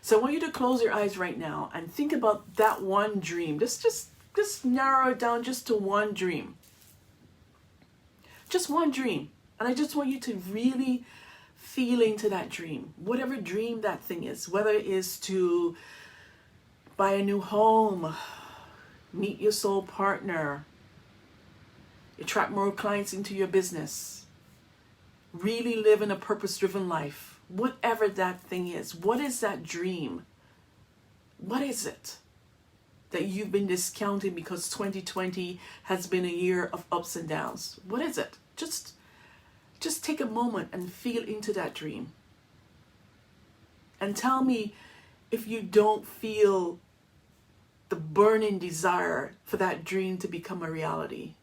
So I want you to close your eyes right now and think about that one dream. Just narrow it down just to one dream. Just one dream. And I just want you to really feel into that dream. Whatever dream that thing is. Whether it is to buy a new home, meet your soul partner, attract more clients into your business, really live in a purpose-driven life. Whatever that thing is. What is that dream? What is it that you've been discounting because 2020 has been a year of ups and downs? What is it? Just take a moment and feel into that dream. And tell me if you don't feel the burning desire for that dream to become a reality.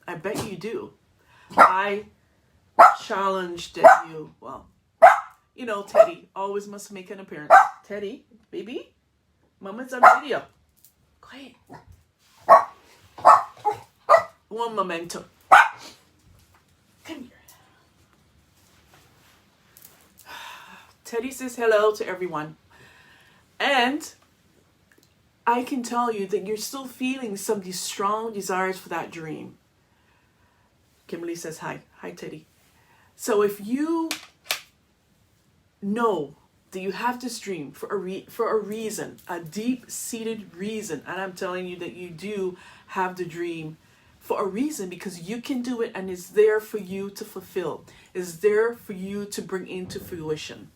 I bet you do. I challenged you. Well, you know, Teddy always must make an appearance. Teddy, baby, Mama's on video. Quiet. One momento. Come here. Teddy says hello to everyone. And I can tell you that you're still feeling some of these strong desires for that dream. Kimberly says hi. Hi, Teddy. So if you know that you have this dream for a reason, a deep-seated reason, and I'm telling you that you do have the dream for a reason, because you can do it and it's there for you to fulfill. It's there for you to bring into fruition.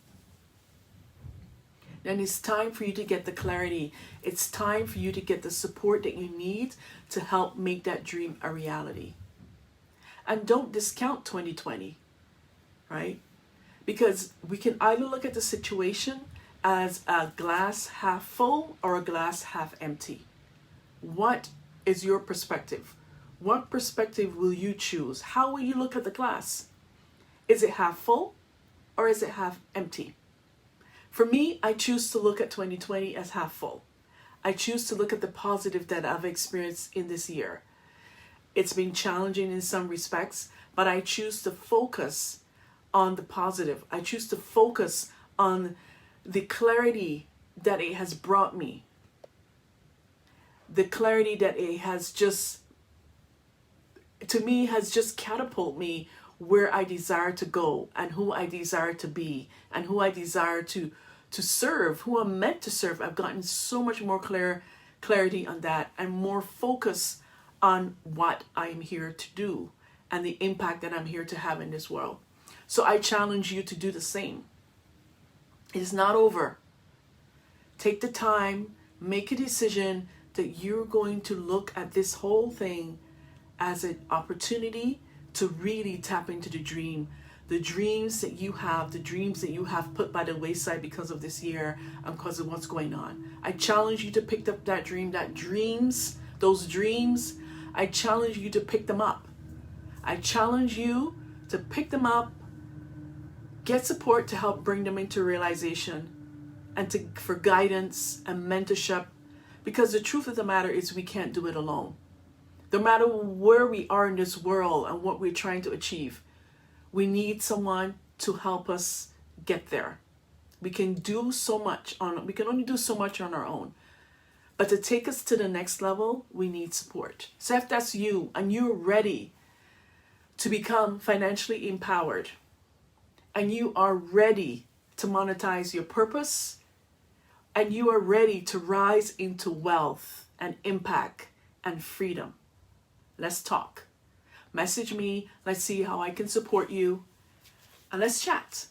Then it's time for you to get the clarity. It's time for you to get the support that you need to help make that dream a reality. And don't discount 2020, right? Because we can either look at the situation as a glass half full or a glass half empty. What is your perspective? What perspective will you choose? How will you look at the glass? Is it half full or is it half empty? For me, I choose to look at 2020 as half full. I choose to look at the positive that I've experienced in this year. It's been challenging in some respects, but I choose to focus on the positive. I choose to focus on the clarity that it has brought me. The clarity that it has just, to me, has just catapulted me where I desire to go and who I desire to be and who I desire to serve, who I'm meant to serve. I've gotten so much more clarity on that and more focus on what I'm here to do and the impact that I'm here to have in this world. So I challenge you to do the same. It's not over. Take the time, make a decision that you're going to look at this whole thing as an opportunity to really tap into the dream. The dreams that you have, the dreams that you have put by the wayside because of this year and because of what's going on. I challenge you to pick up that dream, those dreams. I challenge you to pick them up. I challenge you to pick them up, get support to help bring them into realization, and for guidance and mentorship, because the truth of the matter is we can't do it alone. No matter where we are in this world and what we're trying to achieve, we need someone to help us get there. We can only do so much on our own. But to take us to the next level, we need support. So if that's you and you're ready to become financially empowered and you are ready to monetize your purpose and you are ready to rise into wealth and impact and freedom, let's talk. Message me. Let's see how I can support you. And let's chat.